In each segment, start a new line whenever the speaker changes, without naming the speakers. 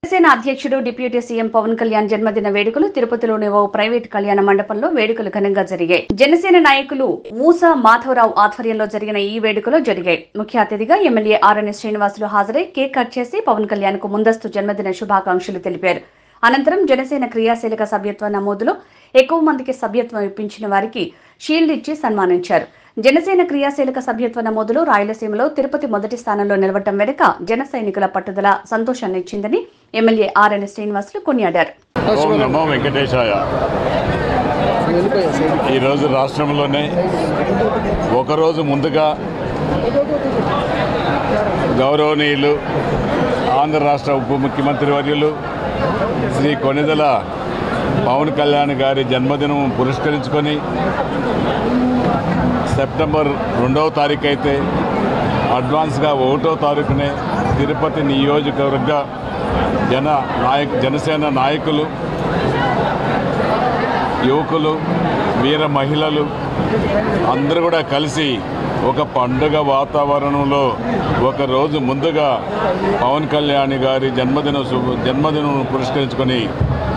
జనసేన అధ్యక్షుడు deputy CM Pawan Kalyan జన్మదిన వేడుకలు తిరుపతిలోని ఓ ప్రైవేట్ కళ్యాణ మండపంలో వేడుకలు ఘనంగా జరిగాయి. జనసేన నాయకులు మూసా మాధవరావు ఆధ్వర్యంలో జరిగిన ఈ వేడుకలు జరిగాయి. ముఖ్య అతిథిగా ఎమ్మెల్యే ఆర్ఎన్ఎస్ శ్రీనివాసులు హాజరై కేక్ కట్ చేసి పవన్ కళ్యాణ్ కు ముందస్తు జన్మదిన శుభాకాంక్షలు తెలిపారు. అనంతరం జనసేన క్రియాశీలక సభ్యత్వ నమోదులో ఎక్కువ మందికి సభ్యత్వం ఇప్పించిన వారికి షీల్డ్ ఇచ్చి సన్మానించారు. జనసేన క్రియాశీలక సభ్యత్వ నమోదులో రాయలసీమలో తిరుపతి మొదటి స్థానంలో నిలవటం వెనుక జన సైనికుల పట్టుదల సంతోషాన్ని ఇచ్చిందని ఎమ్మెల్యే ఆర్ఎన్ఎస్ శ్రీనివాసులు కొనియాడారు.
ఈరోజు రాష్ట్రంలోనే ఒకరోజు ముందుగా గౌరవనీయులు ఆంధ్ర రాష్ట్ర ఉప ముఖ్యమంత్రి వర్యులు శ్రీ కొణిదెల పవన్ కళ్యాణ్ గారి జన్మదినం పురస్కరించుకొని సెప్టెంబర్ 2వ తారీఖు అయితే అడ్వాన్స్గా 1వ తారీఖునే తిరుపతి నియోజకవర్గ జనసేన నాయకులు, యువకులు, వీర మహిళలు అందరూ కూడా కలిసి ఒక పండుగ వాతావరణంలో ఒకరోజు ముందుగా పవన్ కళ్యాణ్ గారి జన్మదినం పురస్కరించుకొని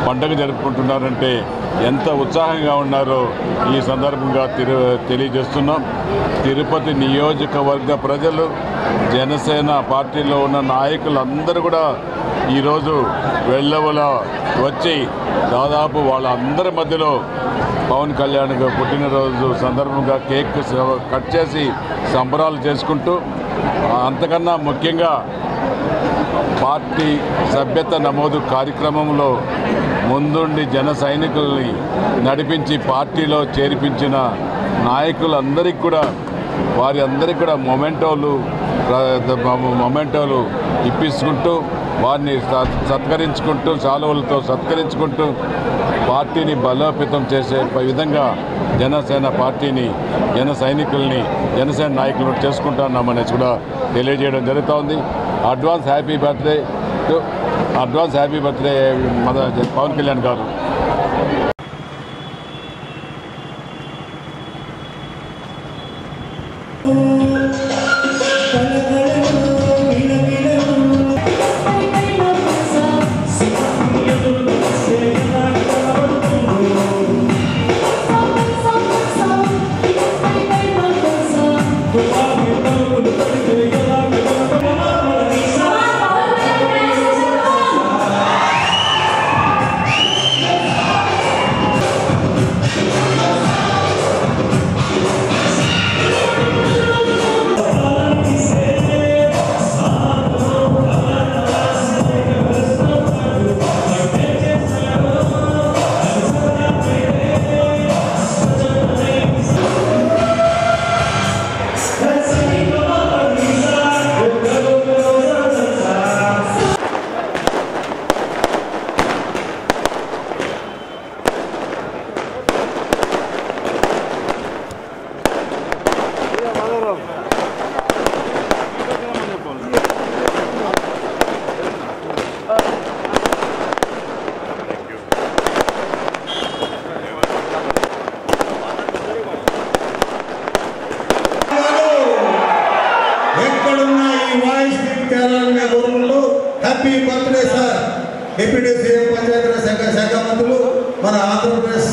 పండుగ జరుపుకుంటున్నారంటే ఎంత ఉత్సాహంగా ఉన్నారో ఈ సందర్భంగా తెలియజేస్తున్నాం. తిరుపతి నియోజకవర్గ ప్రజలు, జనసేన పార్టీలో ఉన్న నాయకులందరూ కూడా ఈరోజు వెళ్ళవల వచ్చి దాదాపు వాళ్ళందరి మధ్యలో పవన్ కళ్యాణ్ పుట్టినరోజు సందర్భంగా కేక్ కట్ చేసి సంబరాలు చేసుకుంటూ, అంతకన్నా ముఖ్యంగా పార్టీ సభ్యత నమోదు కార్యక్రమంలో ముందుండి జన సైనికుల్ని నడిపించి పార్టీలో చేర్పించిన నాయకులందరికీ కూడా వారి అందరికీ కూడా మొమెంటోలు ఇప్పించుకుంటూ వారిని సత్కరించుకుంటూ శాలువలతో సత్కరించుకుంటూ పార్టీని బలోపేతం చేసే విధంగా జనసేన పార్టీని, జన సైనికుల్ని, జనసేన నాయకులను చేసుకుంటున్నామనేసి కూడా తెలియజేయడం జరుగుతోంది. Advance happy birthday Pawan Kalyan గారు.
Happy birthday sir. Deputy CM Panchayati Raj శాఖ మంత్రులు మన ఆంధ్రప్రదేశ్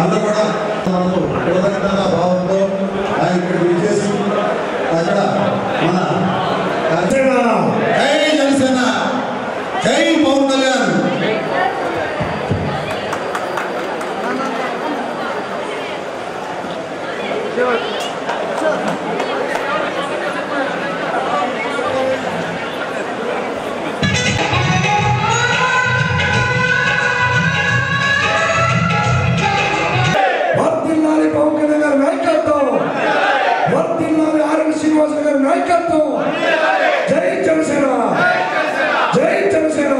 అందరూ కూడా కృతజ్ఞతగా భావంతో ఇక్కడ విజేసి అక్కడ మన జై జనసేన, జై పవన్ కళ్యాణ్.
వర్తిల్లాలి పవన్ కళ్యాణ్ గారి నాయకత్వం, వర్తిల్లాలి ఆర్ఎన్ శ్రీనివాసులు గారి నాయకత్వం. జై జనసేన, జై జనసేన.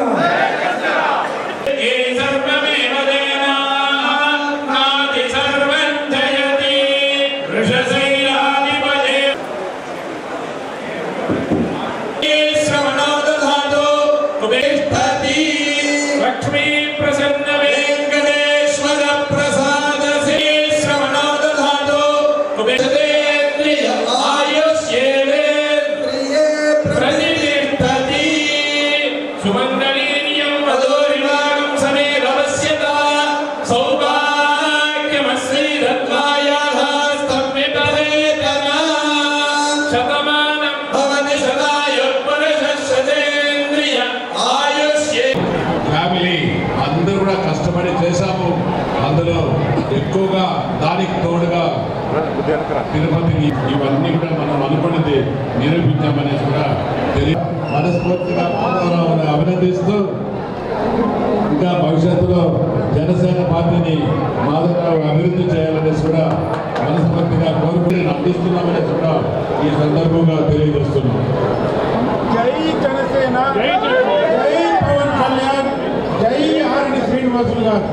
లక్ష్మీ ప్రసన్న వెంకటేశ్వర ప్రసాద ఇంకా భవిష్యత్తులో జనసేన పార్టీని మాధవరావు అభివృద్ధి చేయాలనేసి కూడా మనస్ఫూర్తిగా కోరుకుని అందిస్తున్నామనేసి కూడా ఈ సందర్భంగా తెలియజేస్తున్నాం.
జై జనసేన, జై పవన్ కళ్యాణ్, జై ఆర్ఎన్ శ్రీనివాసులు గారు.